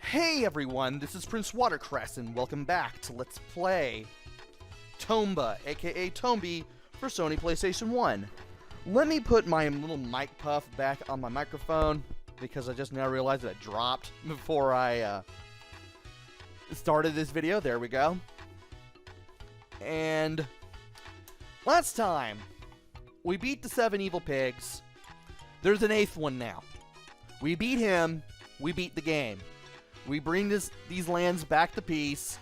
Hey everyone, this is PrinceWatercress, and welcome back to Let's Play Tomba, aka Tombi, for Sony PlayStation 1. Let me put my little mic puff back on my microphone, because I just now realized that it dropped before I started this video. There we go. And last time, we beat the 7 evil pigs. There's an 8th one now. We beat him, we beat the game. We bring these lands back to peace.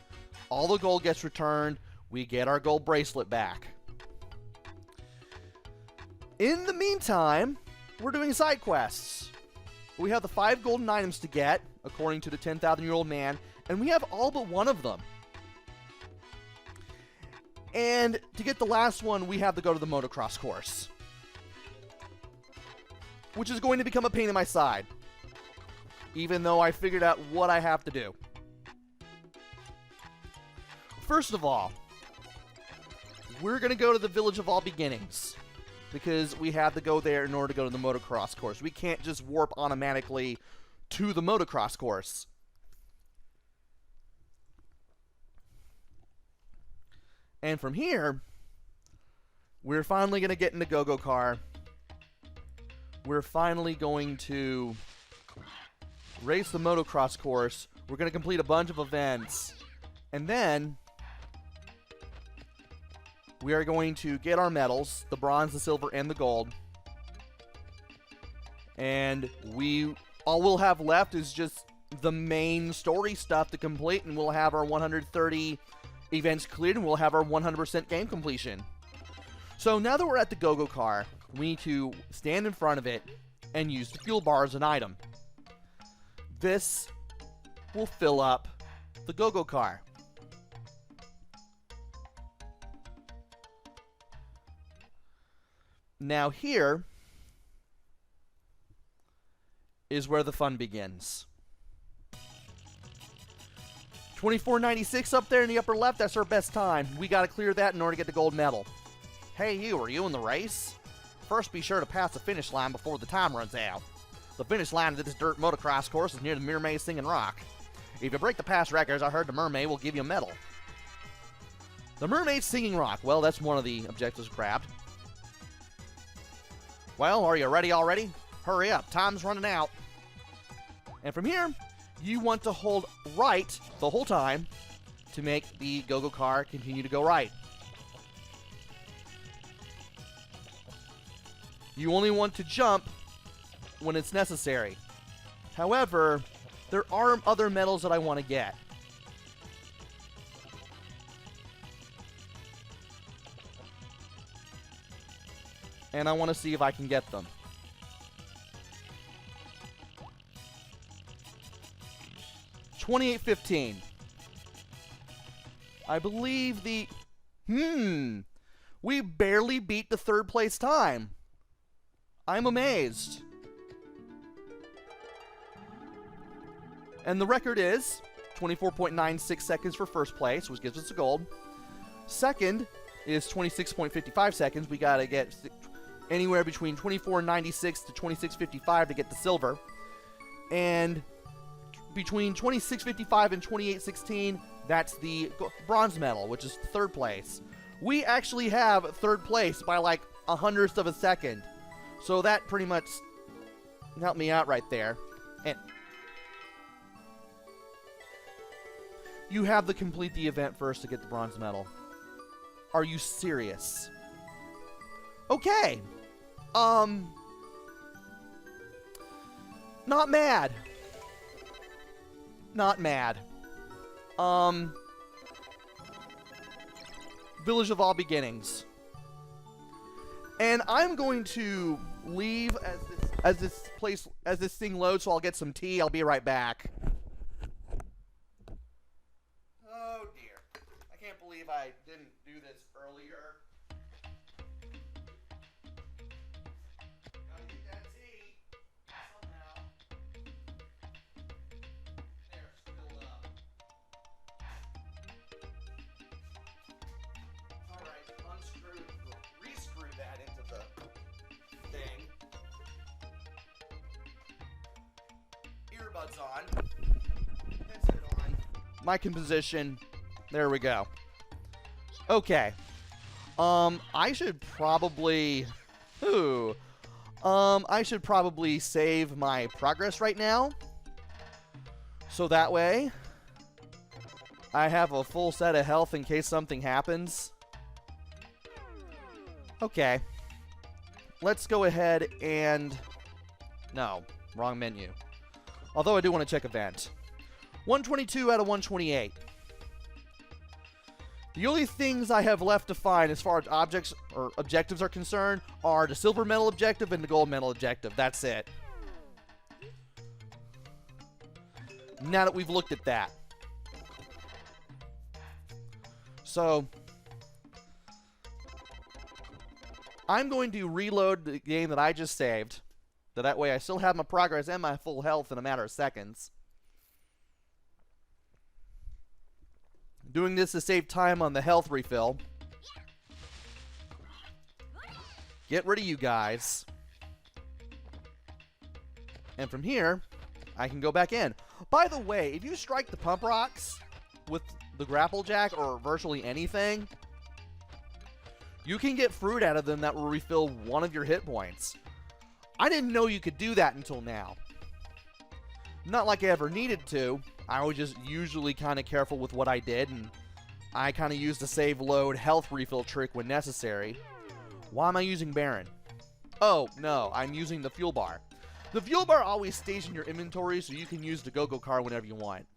All the gold gets returned. We get our gold bracelet back. In the meantime, we're doing side quests. We have the 5 golden items to get, according to the 10,000-year-old man, and we have all but one of them. And to get the last one, we have to go to the Motocross Course, which is going to become a pain in my side, even though I figured out what I have to do. First of all, we're going to go to the Village of All Beginnings, because we have to go there in order to go to the Motocross Course. We can't just warp automatically to the Motocross Course. And from here, we're finally going to get in the go-go car. We're finally going to race the motocross course. We're going to complete a bunch of events. And then we are going to get our medals, the bronze, the silver, and the gold. And all we'll have left is just the main story stuff to complete, and we'll have our 130 events cleared, and we'll have our 100% game completion. So now that we're at the go-go car, we need to stand in front of it and use the fuel bar as an item. This will fill up the go-go car. Now here is where the fun begins. 24:96 up there in the upper left, that's our best time. We gotta clear that in order to get the gold medal. Hey you, are you in the race? First be sure to pass the finish line before the time runs out. The finish line of this dirt motocross course is near the Mermaid Singing Rock. If you break the past records, I heard the Mermaid will give you a medal. The Mermaid Singing Rock. Well, that's one of the objectives grabbed. Well, are you ready already? Hurry up, time's running out. And from here, you want to hold right the whole time to make the go-go car continue to go right. You only want to jump when it's necessary. However, there are other medals that I want to get. And I want to see if I can get them. $28.15. I believe we barely beat the 3rd place time. I'm amazed. And the record is 24.96 seconds for 1st place, which gives us a gold. 2nd is 26.55 seconds. We gotta get anywhere between 24.96 to 26.55 to get the silver. And between 26.55 and 28.16, that's the bronze medal, which is 3rd place. We actually have 3rd place by like 100th of a second. So that pretty much helped me out right there. And you have to complete the event first to get the bronze medal. Are you serious? Okay. Not mad. Not mad. Village of All Beginnings. And I'm going to leave as this thing loads, so I'll get some tea. I'll be right back. Oh dear. I can't believe I didn't do this earlier. Gotta get that tea somehow. There, it's filled up. Alright, rescrew that into the thing. Earbuds on. Headset on. Mic in position. There we go. Okay. I should probably... I should probably save my progress right now. So that way, I have a full set of health in case something happens. Okay. Let's go ahead and... No, wrong menu. Although I do want to check event. 122 out of 128. The only things I have left to find as far as objects or objectives are concerned are the silver medal objective and the gold medal objective. That's it. Now that we've looked at that. So, I'm going to reload the game that I just saved. So that way I still have my progress and my full health in a matter of seconds. Doing this to save time on the health refill. Get rid of you guys. And from here, I can go back in. By the way, if you strike the pump rocks with the grapple jack or virtually anything, you can get fruit out of them that will refill one of your hit points. I didn't know you could do that until now. Not like I ever needed to. I was just usually kind of careful with what I did, and I kind of used the save load health refill trick when necessary. Why am I using Baron? Oh, no, I'm using the fuel bar. The fuel bar always stays in your inventory, so you can use the go-go car whenever you want.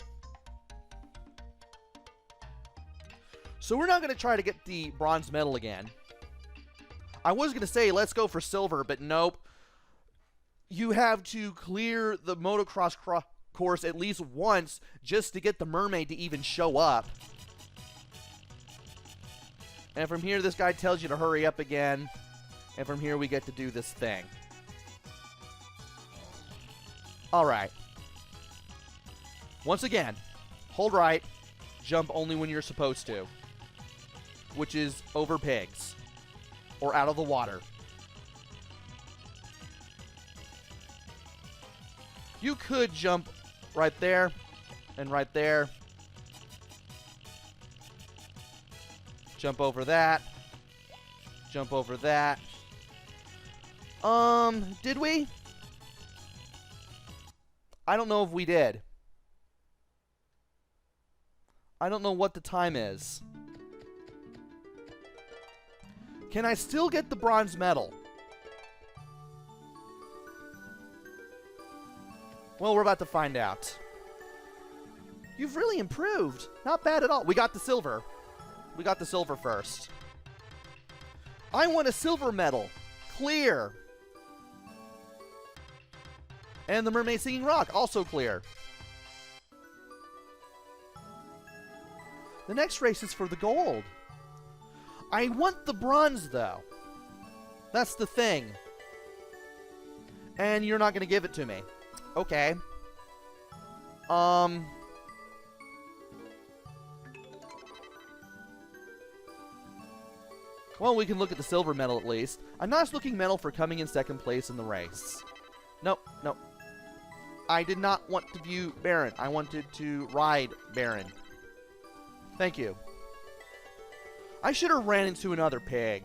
So we're not going to try to get the bronze medal again. I was going to say, let's go for silver, but nope. You have to clear the Motocross Course at least once just to get the Mermaid to even show up. And from here, this guy tells you to hurry up again. And from here, we get to do this thing. Alright. Once again, hold right, jump only when you're supposed to. Which is over pigs. Or out of the water. You could jump right there and right there. Jump over that. Jump over that. Did we? I don't know if we did. I don't know what the time is. Can I still get the bronze medal? Well, we're about to find out. You've really improved. Not bad at all. We got the silver. We got the silver first. I want a silver medal. Clear. And the Mermaid Singing Rock, also clear. The next race is for the gold. I want the bronze, though. That's the thing. And you're not going to give it to me. Okay. Well, we can look at the silver medal at least. A nice looking medal for coming in second place in the race. Nope, nope. I did not want to view Baron. I wanted to ride Baron. Thank you. I should have ran into another pig.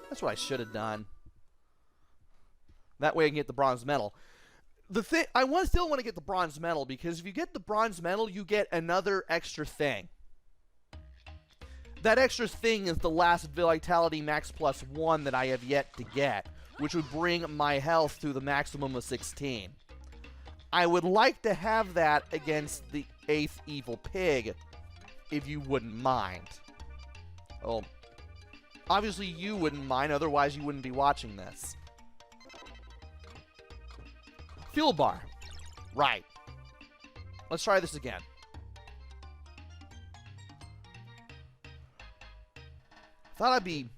That's what I should have done. That way I can get the bronze medal. The thing, still want to get the bronze medal because if you get the bronze medal, you get another extra thing. That extra thing is the last Vitality Max Plus 1 that I have yet to get, which would bring my health to the maximum of 16. I would like to have that against the 8th Evil Pig, if you wouldn't mind. Well, obviously you wouldn't mind, otherwise you wouldn't be watching this. Fuel bar. Right. Let's try this again. Thought I'd be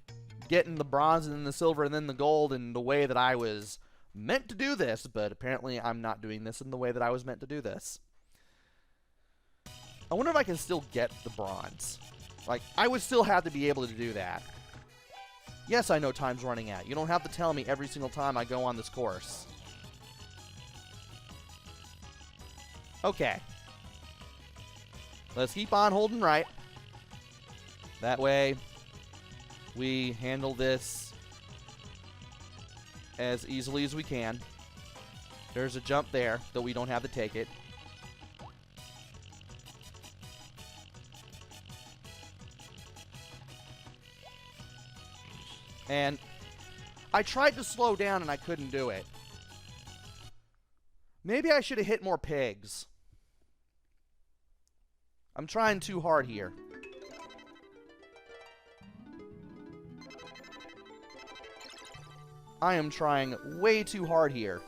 getting the bronze and then the silver and then the gold in the way that I was meant to do this, but apparently I'm not doing this in the way that I was meant to do this. I wonder if I can still get the bronze. Like, I would still have to be able to do that. Yes, I know time's running out. You don't have to tell me every single time I go on this course. Okay. Let's keep on holding right. That way, we handle this as easily as we can. There's a jump there, though we don't have to take it. And I tried to slow down and I couldn't do it. Maybe I should have hit more pigs. I'm trying too hard here. I am trying way too hard here.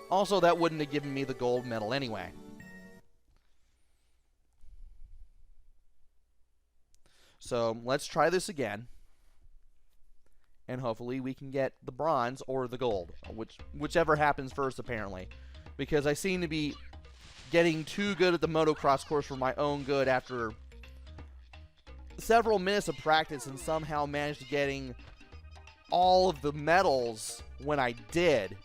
Also, that wouldn't have given me the gold medal anyway. So, let's try this again. And hopefully we can get the bronze or the gold. Whichever happens first, apparently. Because I seem to be getting too good at the motocross course for my own good after several minutes of practice and somehow managed to getting all of the medals when I did.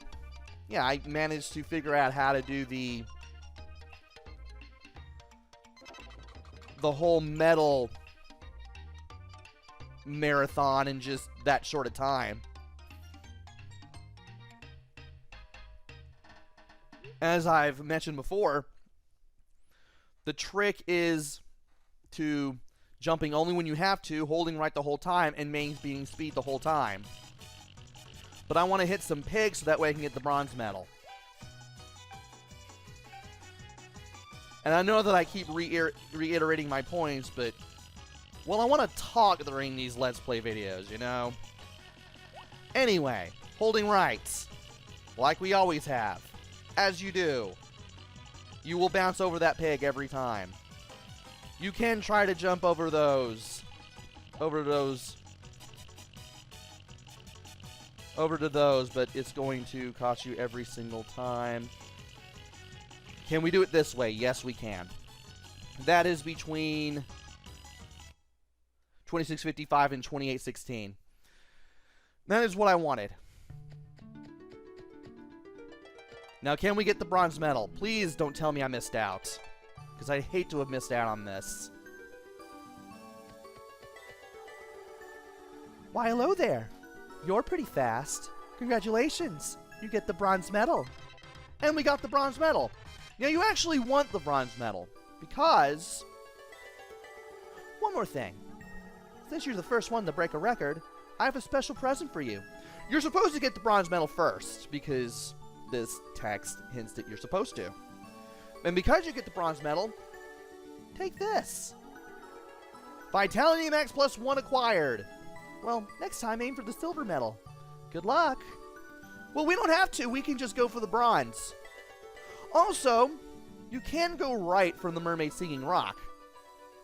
Yeah, I managed to figure out how to do the whole medal marathon in just that short of time. As I've mentioned before, the trick is to jumping only when you have to, holding right the whole time, and maintaining speed the whole time. But I want to hit some pigs so that way I can get the bronze medal. And I know that I keep reiterating my points, but, well, I want to talk during these Let's Play videos, you know? Anyway, holding right, like we always have. As you do, you will bounce over that pig every time. You can try to jump over those, over to those, but it's going to cost you every single time. Can we do it this way? Yes, we can. That is between 2655 and 2816. That is what I wanted. Now, can we get the bronze medal? Please don't tell me I missed out, because I hate to have missed out on this. Why, hello there. You're pretty fast. Congratulations. You get the bronze medal. And we got the bronze medal. Now, you actually want the bronze medal, because... One more thing. Since you're the first one to break a record, I have a special present for you. You're supposed to get the bronze medal first, because this text hints that you're supposed to. And because you get the bronze medal, take this. Vitality Max plus 1 acquired. Well, next time aim for the silver medal. Good luck. Well, we don't have to. We can just go for the bronze. Also, you can go right from the Mermaid Singing Rock.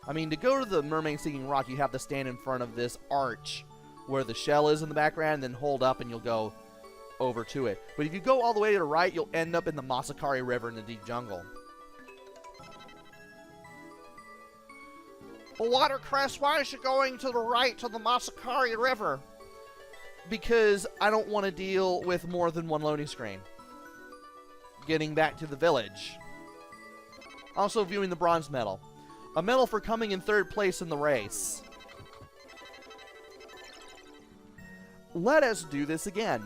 I mean, to go to the Mermaid Singing Rock, you have to stand in front of this arch where the shell is in the background, and then hold up and you'll go over to it. But if you go all the way to the right, you'll end up in the Masakari River in the deep jungle. Well, Watercress, why is you going to the right to the Masakari River? Because I don't want to deal with more than one loading screen. Getting back to the village. Also viewing the bronze medal. A medal for coming in 3rd place in the race. Let us do this again.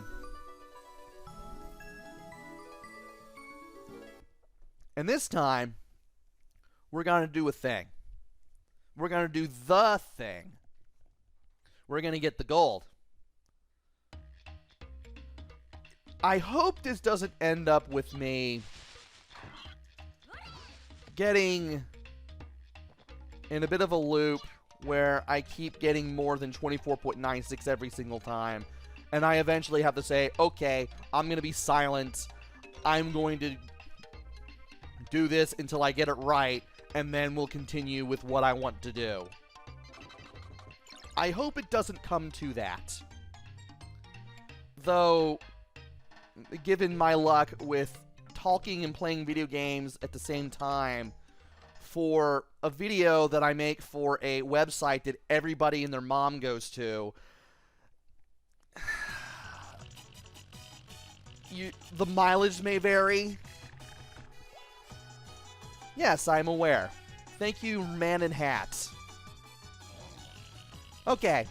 And this time, we're going to do a thing. We're going to do the thing. We're going to get the gold. I hope this doesn't end up with me getting in a bit of a loop where I keep getting more than 24.96 every single time. And I eventually have to say, okay, I'm going to be silent. I'm going to do this until I get it right, and then we'll continue with what I want to do. I hope it doesn't come to that. Though, given my luck with talking and playing video games at the same time for a video that I make for a website that everybody and their mom goes to, the mileage may vary. Yes, I'm aware. Thank you, man in hat. Okay.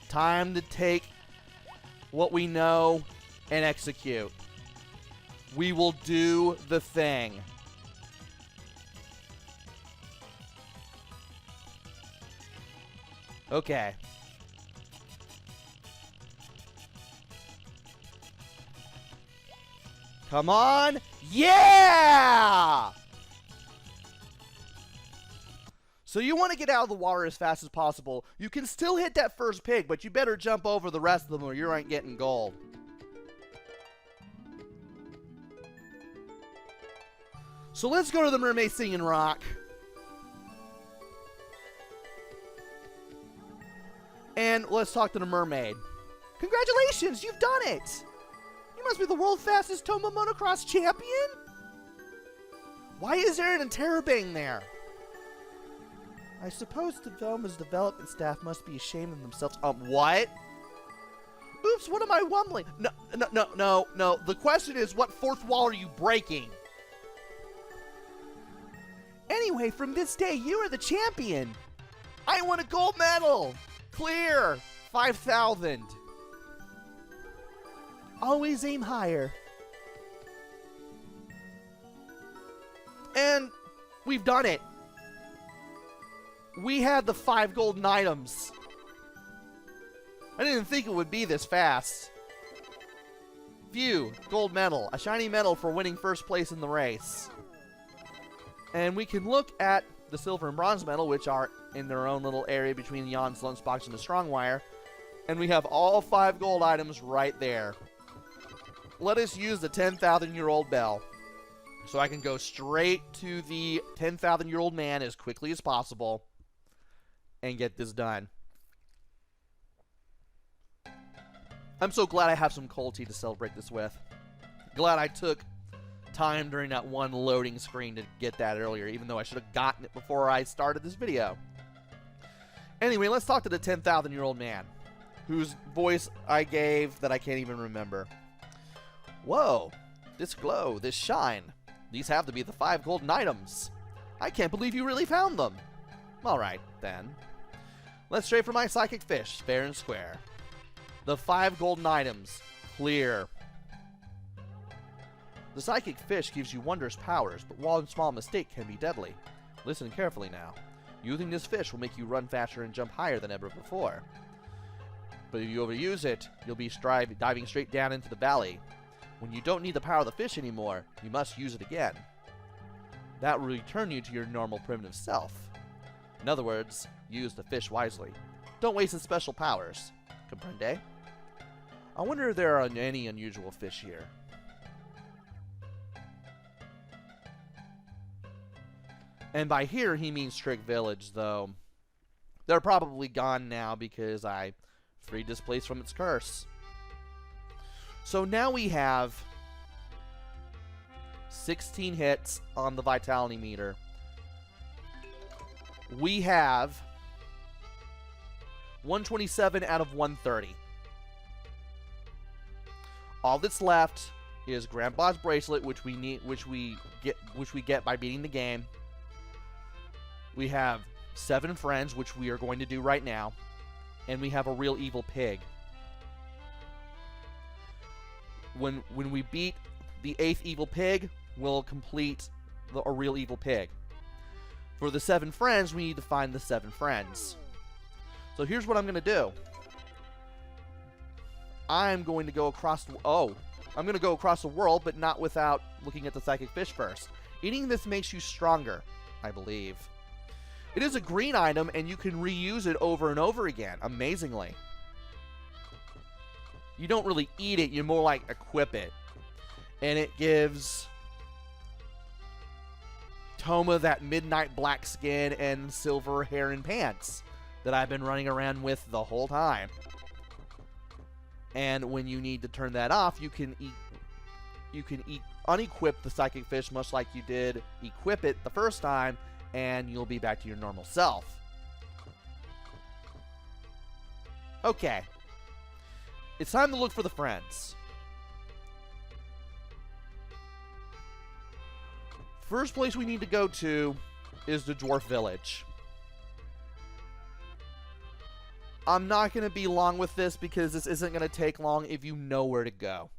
Time to take what we know and execute. We will do the thing. Okay. Come on. Yeah! So you want to get out of the water as fast as possible. You can still hit that first pig, but you better jump over the rest of them or you ain't getting gold. So let's go to the Mermaid Singing Rock. And let's talk to the mermaid. Congratulations, you've done it! You must be the world's fastest Tomba Motocross champion? Why is there an interrobang there? I suppose the Tomba's development staff must be ashamed of themselves. What? Oops, what am I wumbling? No. The question is, what fourth wall are you breaking? Anyway, from this day, you are the champion. I won a gold medal. Clear. 5,000. Always aim higher. And we've done it. We had the 5 golden items. I didn't think it would be this fast. View, gold medal. A shiny medal for winning first place in the race. And we can look at the silver and bronze medal, which are in their own little area between the Jan's lunchbox and the strong wire. And we have all 5 gold items right there. Let us use the 10,000-year-old bell. So I can go straight to the 10,000-year-old man as quickly as possible and get this done. I'm so glad I have some cold tea to celebrate this with. Glad I took time during that one loading screen to get that earlier, even though I should have gotten it before I started this video. Anyway, let's talk to the 10,000-year-old man, whose voice I gave that I can't even remember. Whoa, this glow, this shine. These have to be the 5 golden items. I can't believe you really found them. Alright, then. Let's trade for my psychic fish, fair and square. The 5 golden items. Clear. The psychic fish gives you wondrous powers, but one small mistake can be deadly. Listen carefully now. Using this fish will make you run faster and jump higher than ever before. But if you overuse it, you'll be diving straight down into the valley. When you don't need the power of the fish anymore, you must use it again. That will return you to your normal primitive self. In other words, use the fish wisely. Don't waste its special powers. Comprende? I wonder if there are any unusual fish here. And by here, he means Trick Village, though. They're probably gone now because I freed this place from its curse. So now we have 16 hits on the vitality meter. We have 127 out of 130. All that's left is Grandpa's bracelet, which we get by beating the game. We have 7 friends, which we are going to do right now, and we have a real evil pig. When we beat the 8th evil pig, we'll complete a real evil pig. For the 7 friends, we need to find the 7 friends. So here's what I'm going to do. I'm going to go across I'm going to go across the world, but not without looking at the psychic fish first. Eating this makes you stronger, I believe. It is a green item, and you can reuse it over and over again, amazingly. You don't really eat it, you more like equip it. And it gives Tomba that midnight black skin and silver hair and pants that I've been running around with the whole time. And when you need to turn that off, you can unequip the psychic fish much like you did equip it the first time, and you'll be back to your normal self. Okay. It's time to look for the friends. First place we need to go to is the Dwarf Village. I'm not going to be long with this because this isn't going to take long if you know where to go.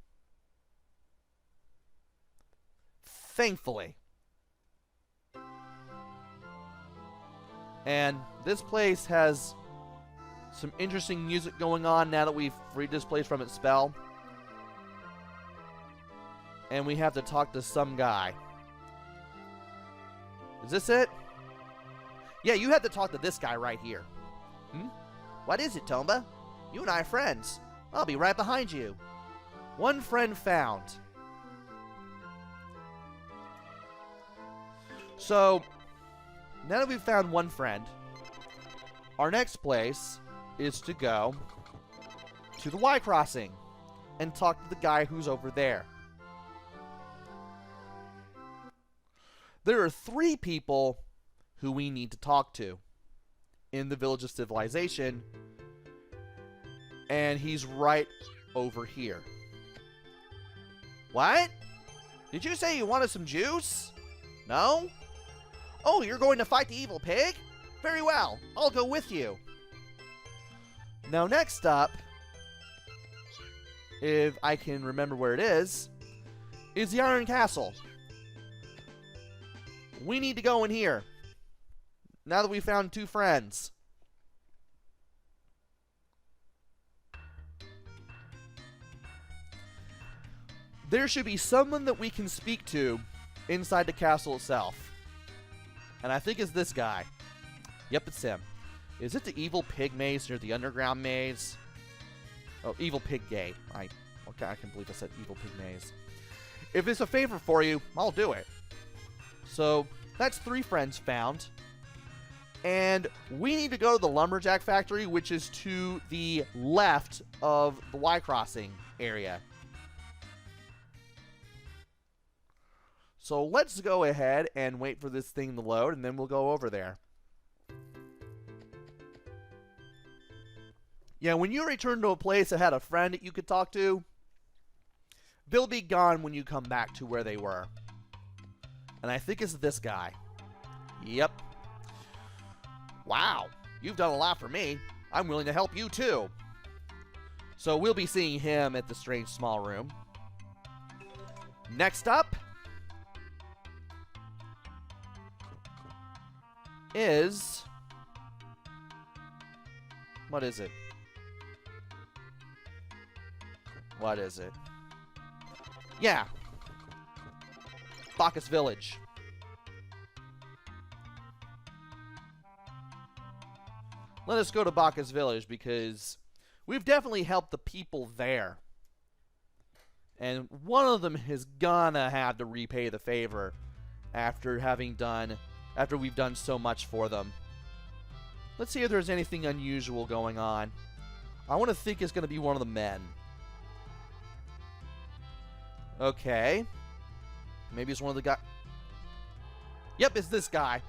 Thankfully. And this place has some interesting music going on now that we've freed this place from its spell. And we have to talk to some guy. Is this it? Yeah, you have to talk to this guy right here. What is it, Tomba? You and I are friends. I'll be right behind you. One friend found. So, now that we've found one friend, our next place is to go to the Y crossing and talk to the guy who's over there. There are 3 people who we need to talk to in the Village of Civilization, and he's right over here. What? Did you say you wanted some juice? No? Oh, you're going to fight the evil pig? Very well, I'll go with you. Now next up, if I can remember where it is the Iron Castle. We need to go in here. Now that we found 2 friends. There should be someone that we can speak to inside the castle itself. And I think it's this guy. Yep, it's him. Is it the evil pig maze near the underground maze? Oh, evil pig gate. I can't believe I said evil pig maze. If it's a favor for you, I'll do it. So, that's 3 friends found. And we need to go to the Lumberjack Factory, which is to the left of the Y crossing area. So let's go ahead and wait for this thing to load, and then we'll go over there. Yeah, when you return to a place that had a friend that you could talk to, they'll be gone when you come back to where they were. And I think it's this guy. Yep. Wow, you've done a lot for me. I'm willing to help you too. So we'll be seeing him at the strange small room. Next up is... What is it? What is it? Yeah. Bacchus Village. Let us go to Bacchus Village because we've definitely helped the people there. And one of them is gonna have to repay the favor after we've done so much for them. Let's see if there's anything unusual going on. I want to think it's going to be one of the men. Okay. Maybe it's one of the guys. Yep, it's this guy.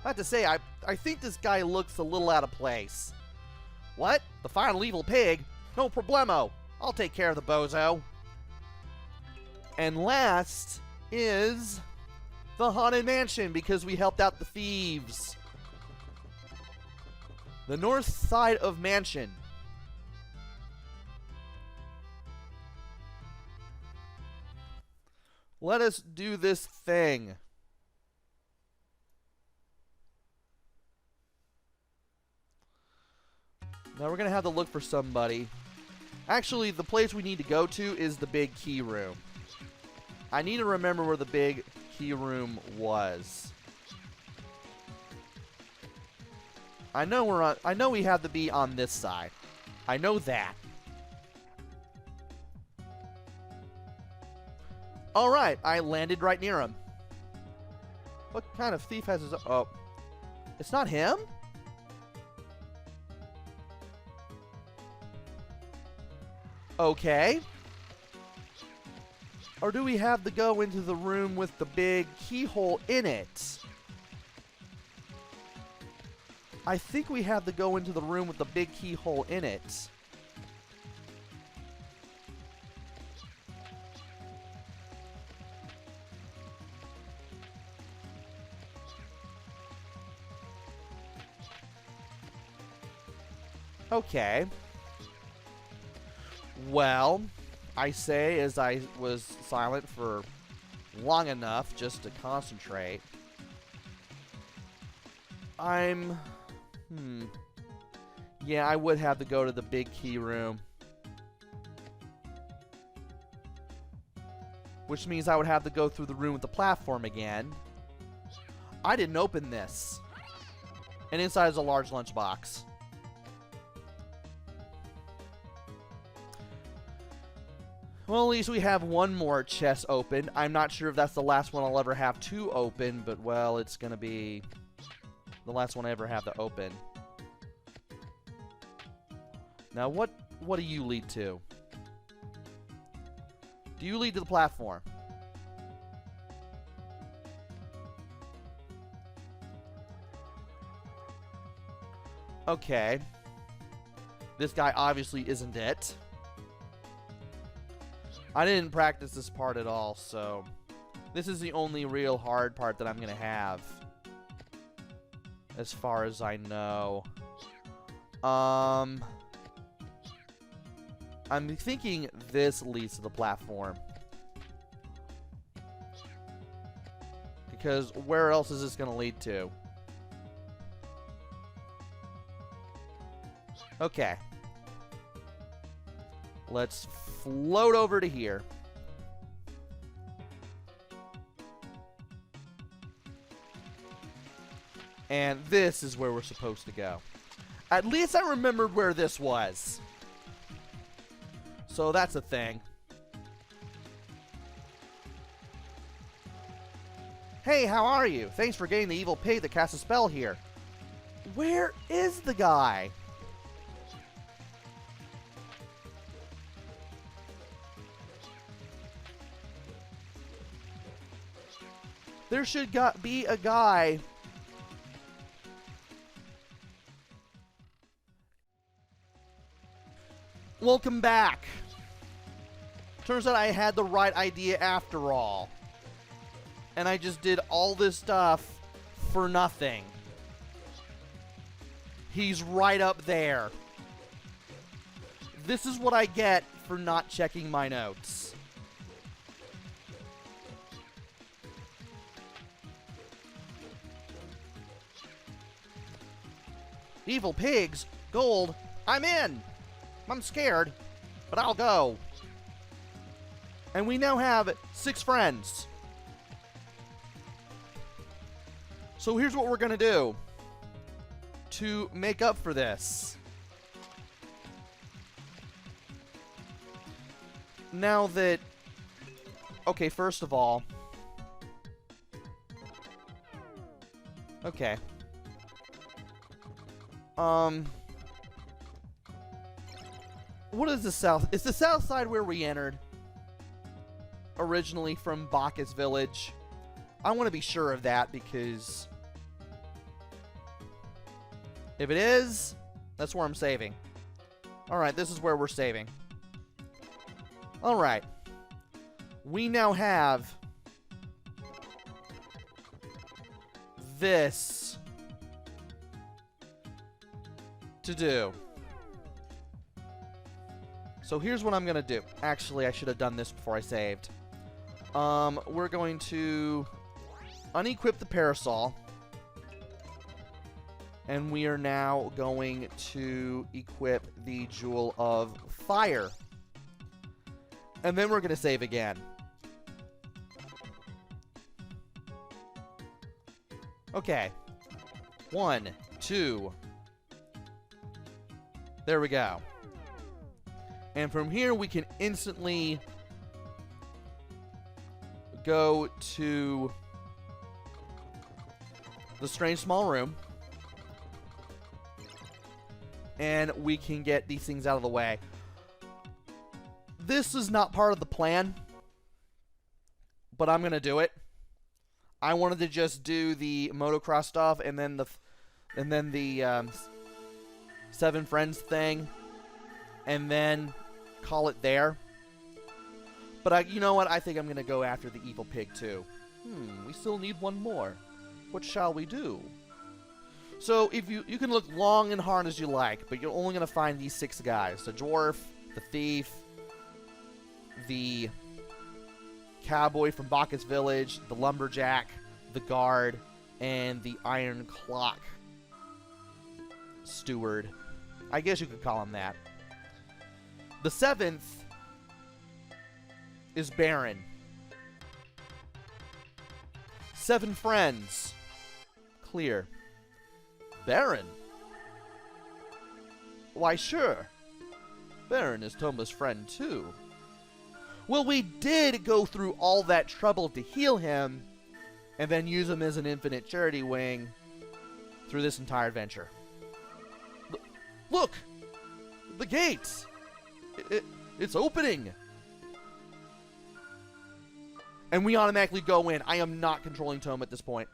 I have to say, I think this guy looks a little out of place. What? The final evil pig? No problemo. I'll take care of the bozo. And last is the Haunted Mansion, because we helped out the thieves. The north side of Mansion. Let us do this thing. Now we're going to have to look for somebody. Actually, the place we need to go to is the big key room. I need to remember where the big key room was. I know we have to be on this side. I know that. Alright, I landed right near him. What kind of thief has his... Oh. It's not him? Okay. Or do we have to go into the room with the big keyhole in it? I think we have to go into the room with the big keyhole in it. Okay. Well, I say as I was silent for long enough just to concentrate. Yeah, I would have to go to the big key room. Which means I would have to go through the room with the platform again. I didn't open this. And inside is a large lunchbox. Well, at least we have one more chest open. I'm not sure if that's the last one I'll ever have to open, but, well, it's going to be the last one I ever have to open. Now, what do you lead to? Do you lead to the platform? Okay. This guy obviously isn't it. I didn't practice this part at all, so this is the only real hard part that I'm going to have. As far as I know. I'm thinking this leads to the platform. Because where else is this going to lead to? Okay. Let's float over to here. And this is where we're supposed to go. At least I remembered where this was. So that's a thing. Hey, how are you? Thanks for getting the evil pig that cast a spell here. Where is the guy? There should be a guy. Welcome back. Turns out I had the right idea after all. And I just did all this stuff for nothing. He's right up there. This is what I get for not checking my notes. Evil pigs, gold, I'm in. I'm scared, but I'll go. And we now have 6 friends. So here's what we're going to do to make up for this. Now that... Okay, first of all... Okay. What is the south? Is the south side where we entered? Originally from Bacchus Village. I want to be sure of that because... if it is, that's where I'm saving. Alright, this is where we're saving. Alright. We now have... this... to do. So here's what I'm going to do. Actually, I should have done this before I saved. We're going to unequip the parasol. And we are now going to equip the Jewel of Fire. And then we're going to save again. Okay. 1, 2. There we go. And from here, we can instantly go to the strange small room. And we can get these things out of the way. This is not part of the plan, but I'm going to do it. I wanted to just do the motocross stuff and then the 7 friends thing, and then call it there. But you know what? I think I'm going to go after the evil pig too. We still need one more. What shall we do? So if you can look long and hard as you like, but you're only going to find these 6 guys. The dwarf, the thief, the cowboy from Bacchus Village, the lumberjack, the guard, and the iron clock steward. I guess you could call him that. The 7th is Baron. 7 friends. Clear. Baron? Why, sure. Baron is Tomba's friend, too. Well, we did go through all that trouble to heal him, and then use him as an infinite charity wing through this entire adventure. Look! The gates! It's opening! And we automatically go in. I am not controlling Tomba at this point.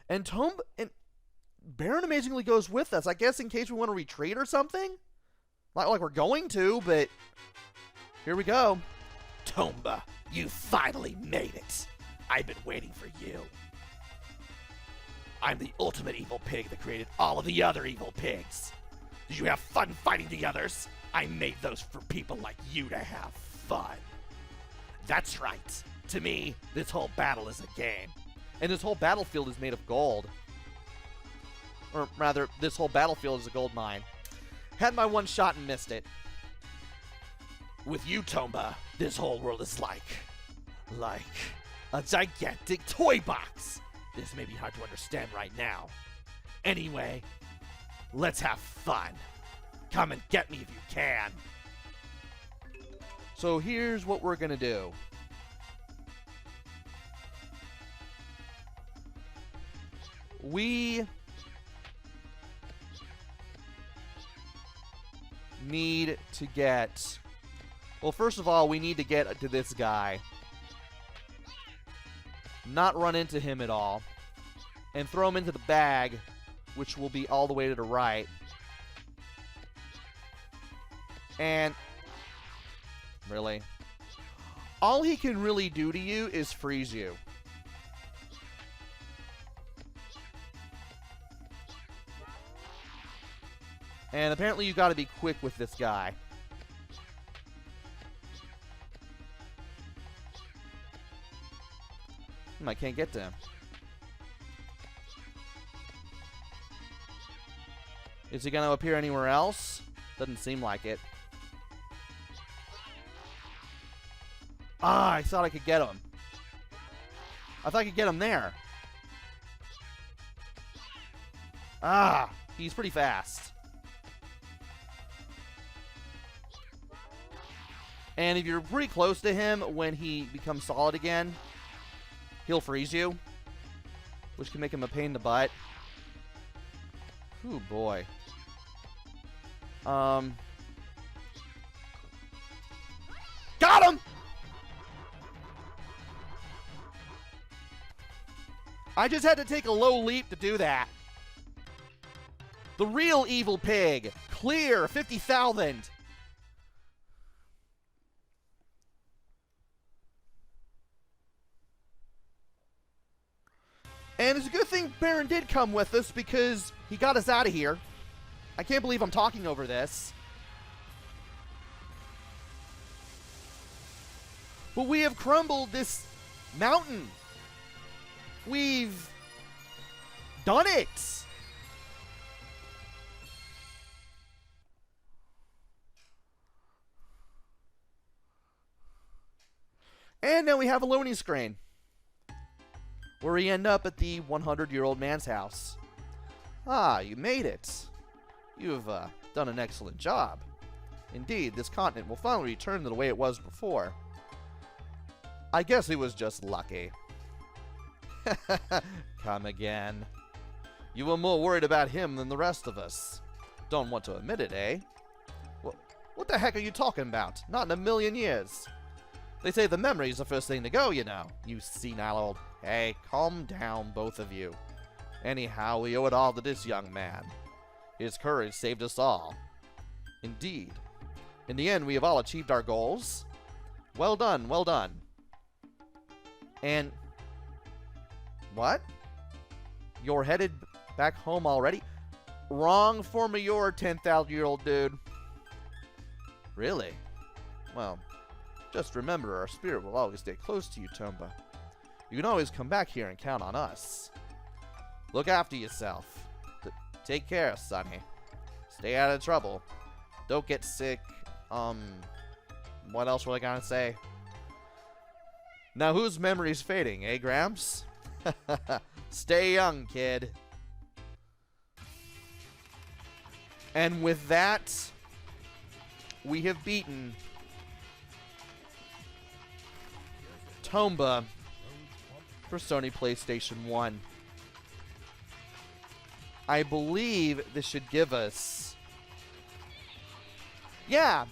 And Baron amazingly goes with us. I guess in case we want to retreat or something? Not like we're going to, but here we go. Tomba, you finally made it. I've been waiting for you. I'm the ultimate evil pig that created all of the other evil pigs. Did you have fun fighting the others? I made those for people like you to have fun. That's right. To me, this whole battle is a game. And this whole battlefield is made of gold. Or rather, this whole battlefield is a gold mine. Had my one shot and missed it. With you, Tomba, this whole world is like a gigantic toy box. This may be hard to understand right now. Anyway, let's have fun. Come and get me if you can. So here's what we're gonna do. We need to get... Well, first of all, we need to get to this guy. Not run into him at all. And throw him into the bag, which will be all the way to the right. And... Really? All he can really do to you is freeze you. And apparently you gotta be quick with this guy. I can't get to him. Is he gonna appear anywhere else? Doesn't seem like it. Ah, I thought I could get him. I thought I could get him there. Ah, he's pretty fast. And if you're pretty close to him when he becomes solid again, he'll freeze you, which can make him a pain in the butt. Ooh, boy. Got him! I just had to take a low leap to do that. The real evil pig. Clear, 50,000. And it's a good thing Baron did come with us because he got us out of here. I can't believe I'm talking over this. But we have crumbled this mountain. We've done it. And now we have a loading screen, where we end up at the 100-year-old man's house. Ah, you made it. You've done an excellent job. Indeed, this continent will finally return to the way it was before. I guess he was just lucky. Come again. You were more worried about him than the rest of us. Don't want to admit it, eh? Well, what the heck are you talking about? Not in a million years. They say the memory's the first thing to go, you know. You senile old... Hey, calm down, both of you. Anyhow, we owe it all to this young man. His courage saved us all. Indeed. In the end, we have all achieved our goals. Well done, well done. And... What? You're headed Back home already? Wrong for me, your 10,000-year-old dude. Really? Well, just remember, our spirit will always stay close to you, Tomba. You can always come back here and count on us. Look after yourself. Take care, Sonny. Stay out of trouble. Don't get sick. What else were I gonna say? Now whose memory's fading, eh, Gramps? Stay young, kid. And with that, we have beaten Tomba for Sony PlayStation 1. I believe this should give us... Yeah!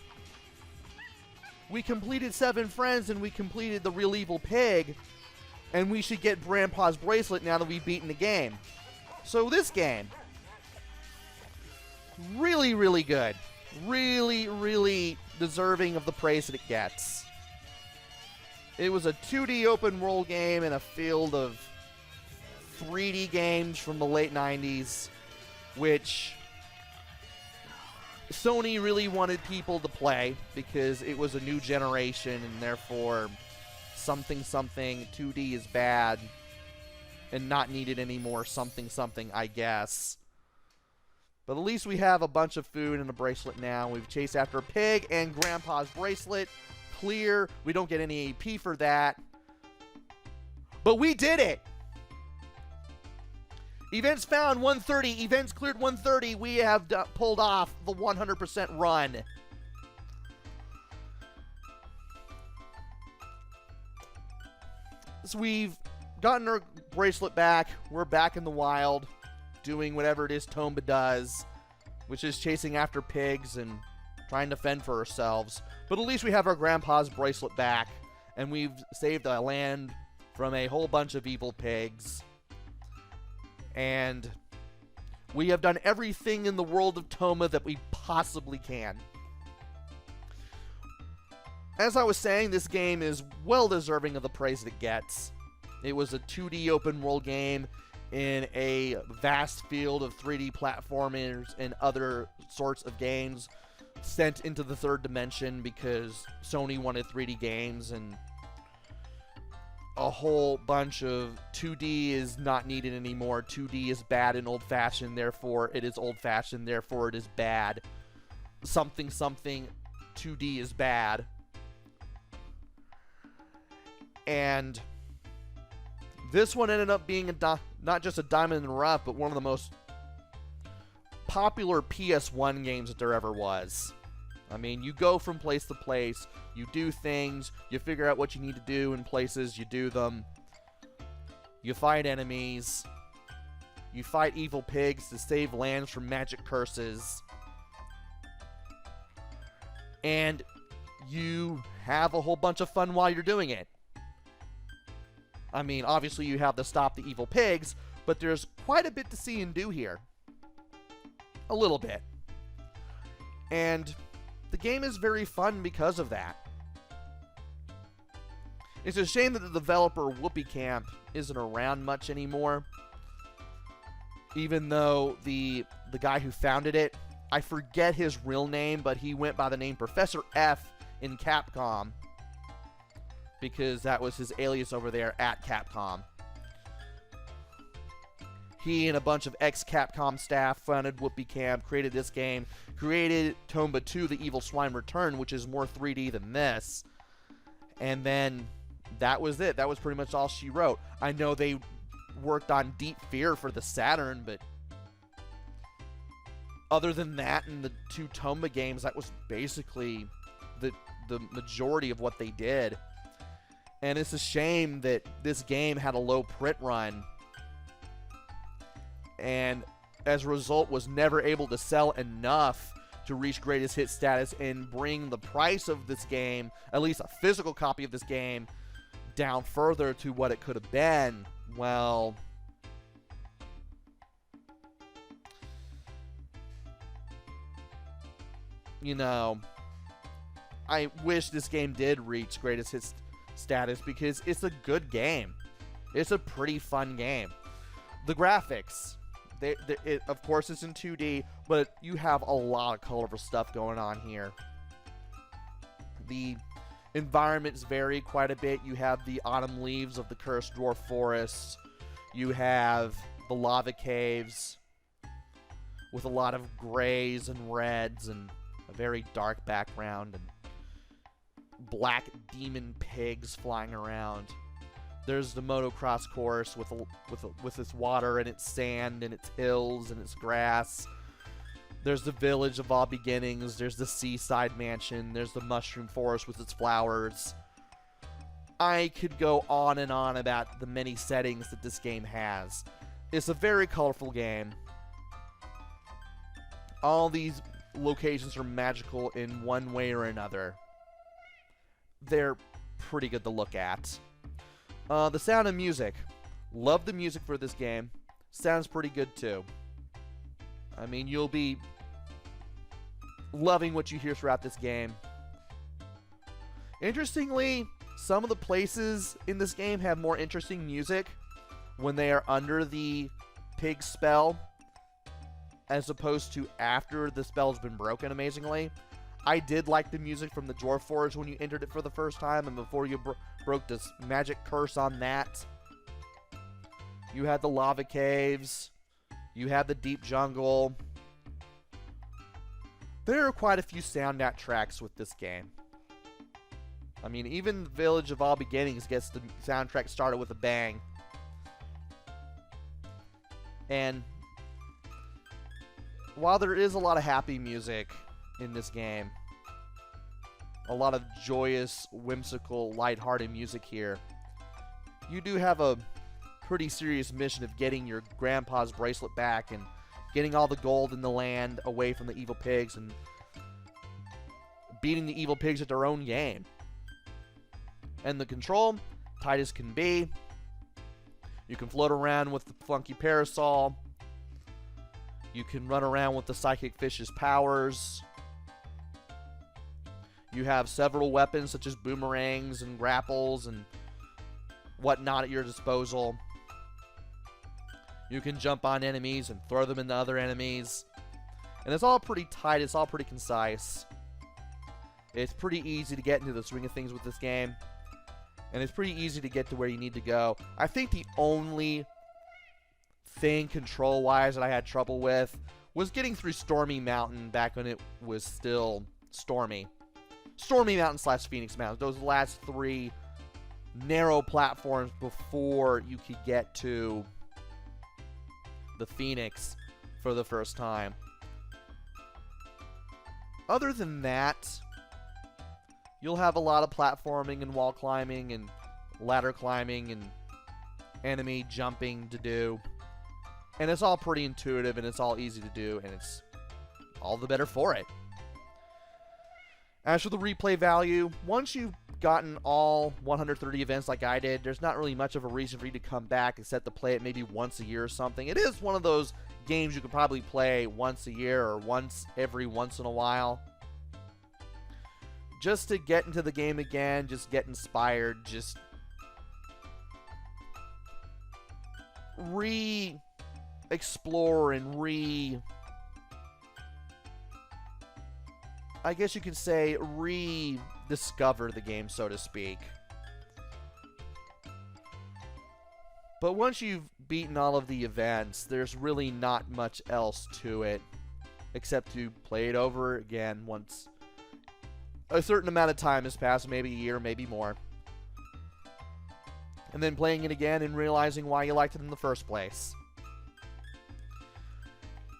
We completed 7 friends and we completed the Real Evil Pig, and we should get Grandpa's bracelet now that we've beaten the game. So this game, really, really good. Really, really deserving of the praise that it gets. It was a 2D open world game in a field of 3D games from the late 90s, which Sony really wanted people to play because it was a new generation, and therefore something 2D is bad and not needed anymore, something I guess. But at least we have a bunch of food and a bracelet now. We've chased after a pig and Grandpa's bracelet. Clear. We don't get any AP for that. But we did it! Events found 130. Events cleared 130. We have pulled off the 100% run. So we've gotten our bracelet back. We're back in the wild, doing whatever it is Tomba does, which is chasing after pigs and trying to fend for ourselves. But at least we have our Grandpa's bracelet back, and we've saved our land from a whole bunch of evil pigs. And we have done everything in the world of Tomba that we possibly can. As I was saying, this game is well deserving of the praise that it gets. It was a 2D open world game in a vast field of 3D platformers and other sorts of games sent into the third dimension because Sony wanted 3D games, and a whole bunch of 2D is not needed anymore. 2D is bad and old-fashioned, therefore it is old-fashioned, therefore it is bad. Something 2D is bad. And this one ended up being not just a diamond in the rough, but one of the most popular PS1 games that there ever was. I mean, you go from place to place, you do things, you figure out what you need to do in places, you do them. You fight enemies. You fight evil pigs to save lands from magic curses. And you have a whole bunch of fun while you're doing it. I mean, obviously you have to stop the evil pigs, but there's quite a bit to see and do here. A little bit. And the game is very fun because of that. It's a shame that the developer Whoopee Camp isn't around much anymore. Even though the guy who founded it, I forget his real name, but he went by the name Professor F in Capcom, because that was his alias over there at Capcom. He and a bunch of ex-Capcom staff founded Whoopee Camp, created this game, created Tomba 2, The Evil Swine Return, which is more 3D than this. And then that was it. That was pretty much all she wrote. I know they worked on Deep Fear for the Saturn, but other than that and the 2 Tomba games, that was basically the majority of what they did. And it's a shame that this game had a low print run, and as a result was never able to sell enough to reach greatest hit status and bring the price of this game, at least a physical copy of this game, down further to what it could have been. Well, you know, I wish this game did reach greatest hit status because it's a good game. It's a pretty fun game. The graphics, It, of course, it's in 2D, but you have a lot of colorful stuff going on here. The environments vary quite a bit. You have the autumn leaves of the cursed dwarf forest. You have the lava caves with a lot of grays and reds and a very dark background and black demon pigs flying around. There's the Motocross Course with its water and its sand and its hills and its grass. There's the Village of All Beginnings. There's the Seaside Mansion. There's the Mushroom Forest with its flowers. I could go on and on about the many settings that this game has. It's a very colorful game. All these locations are magical in one way or another. They're pretty good to look at. The sound and music. Love the music for this game. Sounds pretty good too. I mean, you'll be loving what you hear throughout this game. Interestingly, some of the places in this game have more interesting music when they are under the pig spell as opposed to after the spell's been broken, amazingly. I did like the music from the Dwarf Forge when you entered it for the first time and before you broke this magic curse on that. You had the lava caves. You had the deep jungle. There are quite a few sound tracks with this game. I mean, even Village of All Beginnings gets the soundtrack started with a bang. And while there is a lot of happy music in this game, a lot of joyous, whimsical, lighthearted music here, you do have a pretty serious mission of getting your grandpa's bracelet back and getting all the gold in the land away from the evil pigs and beating the evil pigs at their own game. And the control, tight as can be. You can float around with the funky parasol. You can run around with the psychic fish's powers. You have several weapons such as boomerangs and grapples and whatnot at your disposal. You can jump on enemies and throw them into other enemies. And it's all pretty tight. It's all pretty concise. It's pretty easy to get into the swing of things with this game. And it's pretty easy to get to where you need to go. I think the only thing control-wise that I had trouble with was getting through Stormy Mountain back when it was still stormy. Stormy Mountain / Phoenix Mountain. Those last three narrow platforms before you could get to the Phoenix for the first time. Other than that, you'll have a lot of platforming and wall climbing and ladder climbing and enemy jumping to do. And it's all pretty intuitive and it's all easy to do, and it's all the better for it. As for the replay value, once you've gotten all 130 events like I did, there's not really much of a reason for you to come back except to play it maybe once a year or something. It is one of those games you could probably play once a year or every once in a while. Just to get into the game again, just get inspired, just re-explore and I guess you could say rediscover the game, so to speak. But once you've beaten all of the events, there's really not much else to it except to play it over again once a certain amount of time has passed, maybe a year, maybe more. And then playing it again and realizing why you liked it in the first place.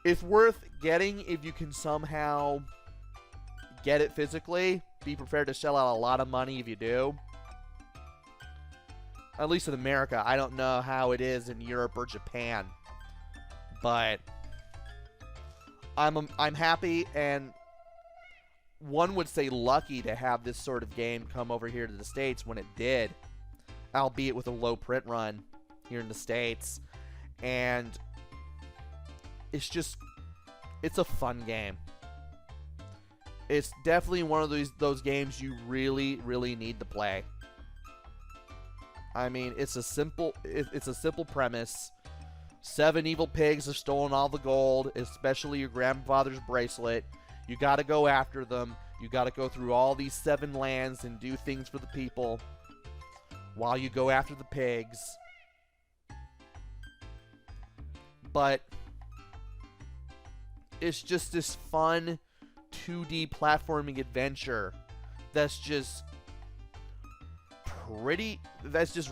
It's worth getting if you can somehow get it physically. Be prepared to shell out a lot of money if you do. At least in America. I don't know how it is in Europe or Japan. But I'm happy and one would say lucky to have this sort of game come over here to the States when it did. Albeit with a low print run here in the States. And it's a fun game. It's definitely one of those games you really, really need to play. I mean, it's a simple premise, 7 evil pigs have stolen all the gold, especially your grandfather's bracelet. You gotta go after them. You gotta go through all these 7 lands and do things for the people while you go after the pigs. But it's just this fun 2D platforming adventure that's just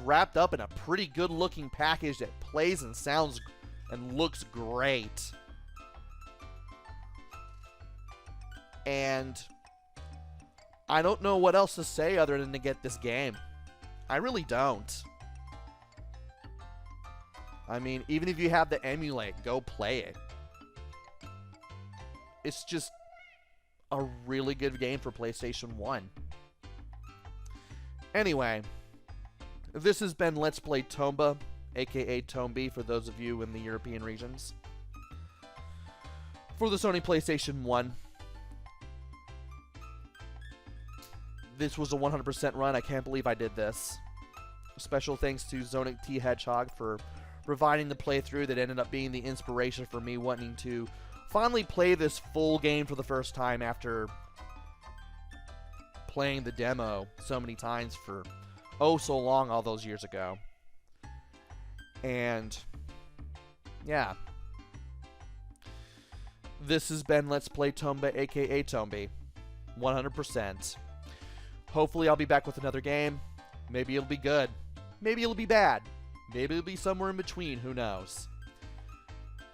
wrapped up in a pretty good looking package that plays and sounds and looks great. And I don't know what else to say other than to get this game. I really don't. I mean, even if you have the emulate, go play it. It's just a really good game for PlayStation 1. Anyway, this has been Let's Play Tomba, aka Tombi for those of you in the European regions, for the Sony PlayStation 1. This was a 100% run. I can't believe I did this. Special thanks to Zonic T Hedgehog for providing the playthrough that ended up being the inspiration for me wanting to finally play this full game for the first time after playing the demo so many times for oh so long all those years ago. And yeah, this has been Let's Play Tomba, aka Tombi, 100%. Hopefully I'll be back with another game. Maybe it'll be good. Maybe it'll be bad. Maybe it'll be somewhere in between. Who knows?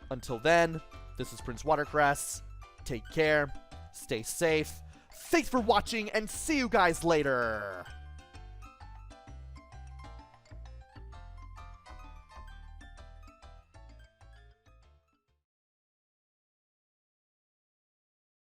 Until then, this is PrinceWatercress. Take care. Stay safe. Thanks for watching, and see you guys later.